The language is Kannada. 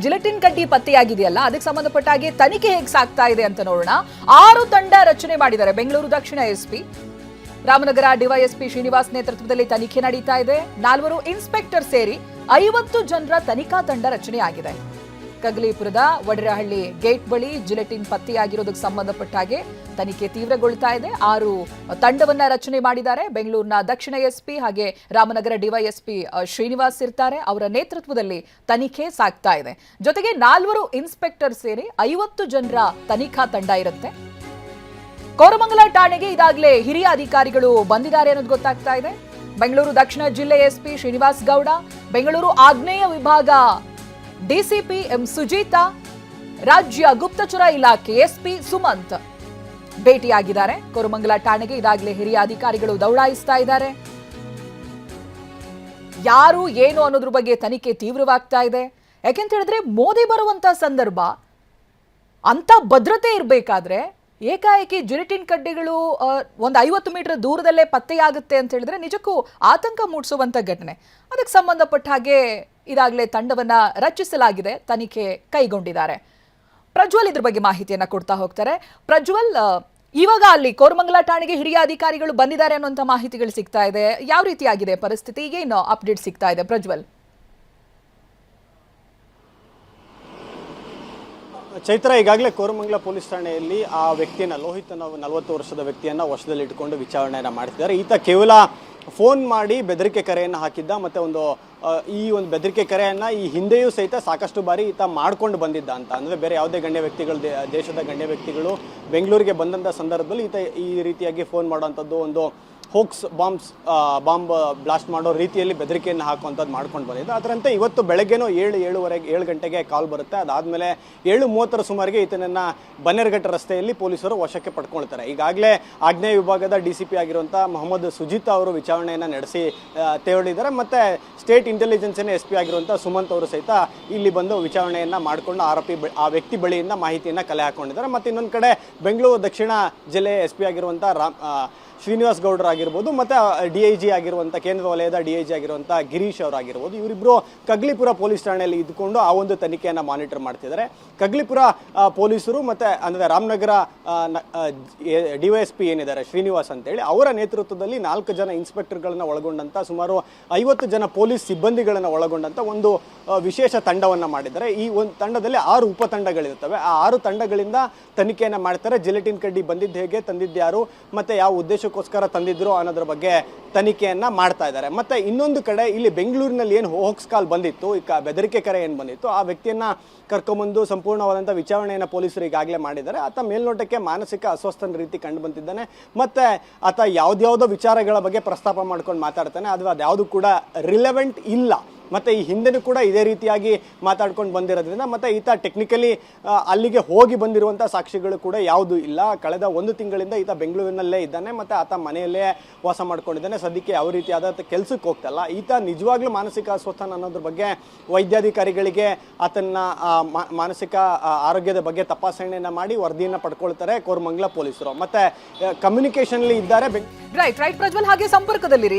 ಜಿಲೆಟಿನ್ ಕಡ್ಡಿ ಪತ್ತೆಯಾಗಿದೆಯಲ್ಲ, ಅದಕ್ಕೆ ಸಂಬಂಧಪಟ್ಟ ಹಾಗೆ ತನಿಖೆ ಹೇಗೆ ಸಾಗ್ತಾ ಇದೆ ಅಂತ ನೋಡೋಣ. 6 ತಂಡ ರಚನೆ ಮಾಡಿದ್ದಾರೆ ಬೆಂಗಳೂರು ದಕ್ಷಿಣ ಎಸ್ಪಿ. ರಾಮನಗರ ಡಿವೈಎಸ್ಪಿ ಶ್ರೀನಿವಾಸ್ ನೇತೃತ್ವದಲ್ಲಿ ತನಿಖೆ ನಡೀತಾ ಇದೆ. 4 ಇನ್ಸ್ಪೆಕ್ಟರ್ ಸೇರಿ 50 ಜನರ ತನಿಖಾ ತಂಡ ರಚನೆಯಾಗಿದೆ. ಕಗ್ಲಿಪುರದ ವಡರಹಳ್ಳಿ ಗೇಟ್ ಬಳಿ ಜಿಲೆಟಿನ್ ಪತ್ತೆಯಾಗಿರೋದಕ್ಕೆ ಸಂಬಂಧಪಟ್ಟ ಹಾಗೆ ತನಿಖೆ ತೀವ್ರಗೊಳ್ತಾ ಇದೆ. 6 ತಂಡವನ್ನ ರಚನೆ ಮಾಡಿದ್ದಾರೆ. ಬೆಂಗಳೂರಿನ ದಕ್ಷಿಣ ಎಸ್ಪಿ ಹಾಗೆ ರಾಮನಗರ ಡಿವೈಎಸ್ಪಿ ಶ್ರೀನಿವಾಸ್ ಇರ್ತಾರೆ. ಅವರ ನೇತೃತ್ವದಲ್ಲಿ ತನಿಖೆ ಸಾಗ್ತಾ ಇದೆ. ಜೊತೆಗೆ 4 ಇನ್ಸ್ಪೆಕ್ಟರ್ ಸೇರಿ 50 ಜನರ ತನಿಖಾ ತಂಡ ಇರುತ್ತೆ. ಕೋರಮಂಗಲ ಠಾಣೆಗೆ ಈಗಾಗಲೇ ಹಿರಿಯ ಅಧಿಕಾರಿಗಳು ಬಂದಿದ್ದಾರೆ ಅನ್ನೋದು ಗೊತ್ತಾಗ್ತಾ ಇದೆ. ಬೆಂಗಳೂರು ದಕ್ಷಿಣ ಜಿಲ್ಲೆ ಎಸ್ಪಿ ಶ್ರೀನಿವಾಸ್ ಗೌಡ, ಬೆಂಗಳೂರು ಆಗ್ನೇಯ ವಿಭಾಗ ಡಿಸಿಪಿ ಎಂ ಸುಜೀತಾ, ರಾಜ್ಯ ಗುಪ್ತಚರ ಇಲಾಖೆ ಎಸ್ಪಿ ಸುಮಂತ್ ಭೇಟಿಯಾಗಿದ್ದಾರೆ. ಕೋರಮಂಗಲ ಠಾಣೆಗೆ ಈಗಾಗಲೇ ಹಿರಿಯ ಅಧಿಕಾರಿಗಳು ದೌಡಾಯಿಸ್ತಾ ಇದ್ದಾರೆ. ಯಾರು ಏನು ಅನ್ನೋದ್ರ ಬಗ್ಗೆ ತನಿಖೆ ತೀವ್ರವಾಗ್ತಾ ಇದೆ. ಯಾಕೆಂತ ಹೇಳಿದ್ರೆ ಮೋದಿ ಬರುವಂತ ಸಂದರ್ಭ, ಅಂತ ಭದ್ರತೆ ಇರಬೇಕಾದ್ರೆ ಏಕಾಏಕಿ ಜಿಲೆಟಿನ್ ಕಡ್ಡಿಗಳು ಒಂದು 50 ಮೀಟರ್ ದೂರದಲ್ಲೇ ಪತ್ತೆಯಾಗುತ್ತೆ ಅಂತ ಹೇಳಿದ್ರೆ ನಿಜಕ್ಕೂ ಆತಂಕ ಮೂಡಿಸುವಂತ ಘಟನೆ. ಅದಕ್ಕೆ ಸಂಬಂಧಪಟ್ಟ ಹಾಗೆ ಈಗಾಗಲೇ ತಂಡವನ್ನ ರಚಿಸಲಾಗಿದೆ, ತನಿಖೆ ಕೈಗೊಂಡಿದ್ದಾರೆ. ಪ್ರಜ್ವಲ್ ಇದ್ರ ಬಗ್ಗೆ ಮಾಹಿತಿಯನ್ನ ಕೊಡ್ತಾ ಹೋಗ್ತಾರೆ. ಪ್ರಜ್ವಲ್, ಇವಾಗ ಅಲ್ಲಿ ಕೋರಮಂಗಲ ಠಾಣೆಗೆ ಹಿರಿಯ ಅಧಿಕಾರಿಗಳು ಬಂದಿದ್ದಾರೆ ಅನ್ನುವಂಥ ಮಾಹಿತಿಗಳು ಸಿಗ್ತಾ ಇದೆ. ಯಾವ ರೀತಿಯಾಗಿದೆ ಪರಿಸ್ಥಿತಿ? ಏನು ಅಪ್ಡೇಟ್ ಸಿಗ್ತಾ ಇದೆ ಪ್ರಜ್ವಲ್? ಚೈತ್ರ, ಈಗಾಗಲೇ ಕೋರಮಂಗಲ ಪೊಲೀಸ್ ಠಾಣೆಯಲ್ಲಿ ಆ ವ್ಯಕ್ತಿಯನ್ನು, ಲೋಹಿತ್ ಅನ್ನೋ 40 ವರ್ಷದ ವ್ಯಕ್ತಿಯನ್ನು ವಶದಲ್ಲಿ ಇಟ್ಟುಕೊಂಡು ವಿಚಾರಣೆಯನ್ನು ಮಾಡ್ತಿದ್ದಾರೆ. ಈತ ಕೇವಲ ಫೋನ್ ಮಾಡಿ ಬೆದರಿಕೆ ಕರೆಯನ್ನು ಹಾಕಿದ್ದ. ಮತ್ತು ಈ ಒಂದು ಬೆದರಿಕೆ ಕರೆಯನ್ನು ಈ ಹಿಂದೆಯೂ ಸಹಿತ ಸಾಕಷ್ಟು ಬಾರಿ ಈತ ಮಾಡ್ಕೊಂಡು ಬಂದಿದ್ದ ಅಂತ. ಅಂದರೆ ಬೇರೆ ಯಾವುದೇ ಗಣ್ಯ ವ್ಯಕ್ತಿಗಳು, ದೇಶದ ಗಣ್ಯ ವ್ಯಕ್ತಿಗಳು ಬೆಂಗಳೂರಿಗೆ ಬಂದಂಥ ಸಂದರ್ಭದಲ್ಲಿ ಈತ ಈ ರೀತಿಯಾಗಿ ಫೋನ್ ಮಾಡುವಂಥದ್ದು, ಒಂದು ಹೋಕ್ಸ್ ಬಾಂಬ್ ಬ್ಲಾಸ್ಟ್ ಮಾಡೋ ರೀತಿಯಲ್ಲಿ ಬೆದರಿಕೆಯನ್ನು ಹಾಕುವಂಥದ್ದು ಮಾಡ್ಕೊಂಡು ಬಂದಿದ್ದೆ. ಅದರಂತೆ ಇವತ್ತು ಬೆಳಗ್ಗೆನೂ 7 ಗಂಟೆಗೆ ಕಾಲ್ ಬರುತ್ತೆ. ಅದಾದಮೇಲೆ 7:30 ಸುಮಾರಿಗೆ ಈತನನ್ನು ಬನ್ನೇರುಘಟ್ಟ ರಸ್ತೆಯಲ್ಲಿ ಪೊಲೀಸರು ವಶಕ್ಕೆ ಪಡ್ಕೊಳ್ತಾರೆ. ಈಗಾಗಲೇ ಆಗ್ನೇಯ ವಿಭಾಗದ DCP ಆಗಿರುವಂಥ ಮೊಹಮ್ಮದ್ ಸುಜಿತ್ ಅವರು ವಿಚಾರಣೆಯನ್ನು ನಡೆಸಿ ತೆರಳಿದ್ದಾರೆ. ಮತ್ತು ಸ್ಟೇಟ್ ಇಂಟೆಲಿಜೆನ್ಸ್ನ SP ಆಗಿರುವಂಥ ಸುಮಂತ್ ಅವರು ಸಹಿತ ಇಲ್ಲಿ ಬಂದು ವಿಚಾರಣೆಯನ್ನು ಮಾಡಿಕೊಂಡು ಆ ವ್ಯಕ್ತಿ ಬಳಿಯಿಂದ ಮಾಹಿತಿಯನ್ನು ಕಲೆ ಹಾಕ್ಕೊಂಡಿದ್ದಾರೆ. ಮತ್ತು ಇನ್ನೊಂದು ಕಡೆ ಬೆಂಗಳೂರು ದಕ್ಷಿಣ ಜಿಲ್ಲೆಯ SP ಆಗಿರುವಂಥ ಶ್ರೀನಿವಾಸ್ ಗೌಡರ್ ಆಗಿರ್ಬೋದು, ಮತ್ತು DIG ಆಗಿರುವಂಥ ಕೇಂದ್ರ ವಲಯದ DIG ಆಗಿರುವಂಥ ಗಿರೀಶ್ ಅವರಾಗಿರ್ಬೋದು, ಇವರಿಬ್ಬರು ಕಗ್ಲಿಪುರ ಪೊಲೀಸ್ ಠಾಣೆಯಲ್ಲಿ ಇದ್ದುಕೊಂಡು ಆ ಒಂದು ತನಿಖೆಯನ್ನು ಮಾನಿಟರ್ ಮಾಡ್ತಿದ್ದಾರೆ. ಕಗ್ಲಿಪುರ ಪೊಲೀಸರು ಮತ್ತು ಅಂದರೆ ರಾಮನಗರ DYSP ಏನಿದ್ದಾರೆ ಶ್ರೀನಿವಾಸ್ ಅಂತೇಳಿ, ಅವರ ನೇತೃತ್ವದಲ್ಲಿ 4 ಜನ ಇನ್ಸ್ಪೆಕ್ಟರ್ಗಳನ್ನು ಒಳಗೊಂಡಂಥ ಸುಮಾರು 50 ಜನ ಪೊಲೀಸ್ ಸಿಬ್ಬಂದಿಗಳನ್ನು ಒಳಗೊಂಡಂಥ ಒಂದು ವಿಶೇಷ ತಂಡವನ್ನು ಮಾಡಿದ್ದಾರೆ. ಈ ಒಂದು ತಂಡದಲ್ಲಿ 6 ಉಪತಂಡಗಳಿರ್ತವೆ. ಆ 6 ತಂಡಗಳಿಂದ ತನಿಖೆಯನ್ನು ಮಾಡ್ತಾರೆ. ಜಿಲೆಟಿನ್ ಕಡ್ಡಿ ಬಂದಿದ್ದು ಹೇಗೆ, ತಂದಿದ್ದ್ಯಾರು, ಮತ್ತು ಯಾವ ಉದ್ದೇಶಕ್ಕೋಸ್ಕರ ತಂದಿದ್ರು ಅನ್ನೋದ್ರ ಬಗ್ಗೆ ತನಿಖೆಯನ್ನು ಮಾಡ್ತಾ ಇದ್ದಾರೆ. ಮತ್ತು ಇನ್ನೊಂದು ಕಡೆ ಇಲ್ಲಿ ಬೆಂಗಳೂರಿನಲ್ಲಿ ಏನು ಹೋಕ್ಸ್ ಕಾಲ್ ಬಂದಿತ್ತು, ಈ ಬೆದರಿಕೆ ಕರೆ ಏನು ಬಂದಿತ್ತು, ಆ ವ್ಯಕ್ತಿಯನ್ನು ಕರ್ಕೊಂಬಂದು ಸಂಪೂರ್ಣವಾದಂಥ ವಿಚಾರಣೆಯನ್ನು ಪೊಲೀಸರು ಈಗಾಗಲೇ ಮಾಡಿದ್ದಾರೆ. ಆತ ಮೇಲ್ನೋಟಕ್ಕೆ ಮಾನಸಿಕ ಅಸ್ವಸ್ಥನ ರೀತಿ ಕಂಡು ಬಂದಿದ್ದಾನೆ. ಮತ್ತು ಆತ ಯಾವುದ್ಯಾವುದೋ ವಿಚಾರಗಳ ಬಗ್ಗೆ ಪ್ರಸ್ತಾಪ ಮಾಡ್ಕೊಂಡು ಮಾತಾಡ್ತಾನೆ. ಅದು ಯಾವುದು ಕೂಡ ರಿಲೆವೆಂಟ್ ಇಲ್ಲ. ಮತ್ತು ಈ ಹಿಂದೆನೂ ಕೂಡ ಇದೇ ರೀತಿಯಾಗಿ ಮಾತಾಡ್ಕೊಂಡು ಬಂದಿರೋದ್ರಿಂದ, ಮತ್ತು ಈತ ಟೆಕ್ನಿಕಲಿ ಅಲ್ಲಿಗೆ ಹೋಗಿ ಬಂದಿರುವಂಥ ಸಾಕ್ಷಿಗಳು ಕೂಡ ಯಾವುದೂ ಇಲ್ಲ. ಕಳೆದ 1 ತಿಂಗಳಿಂದ ಈತ ಬೆಂಗಳೂರಿನಲ್ಲೇ ಇದ್ದಾನೆ. ಮತ್ತು ಆತ ಮನೆಯಲ್ಲೇ ವಾಸ ಮಾಡ್ಕೊಂಡಿದ್ದಾನೆ. ಸದ್ಯಕ್ಕೆ ಯಾವ ರೀತಿಯಾದ ಕೆಲಸಕ್ಕೆ ಹೋಗ್ತಲ್ಲ. ಈತ ನಿಜವಾಗ್ಲೂ ಮಾನಸಿಕ ಅಸ್ವಸ್ಥನ ಅನ್ನೋದ್ರ ಬಗ್ಗೆ ವೈದ್ಯಾಧಿಕಾರಿಗಳಿಗೆ ಆತನ ಮಾನಸಿಕ ಆರೋಗ್ಯದ ಬಗ್ಗೆ ತಪಾಸಣೆಯನ್ನು ಮಾಡಿ ವರದಿಯನ್ನು ಪಡ್ಕೊಳ್ತಾರೆ ಕೋರಮಂಗಲ ಪೊಲೀಸರು. ಮತ್ತು ಕಮ್ಯುನಿಕೇಷನ್ಲಿ ಇದ್ದಾರೆ. ರೈಟ್ ಪ್ರಜ್ವಲ್, ಹಾಗೆ ಸಂಪರ್ಕದಲ್ಲಿರಿ.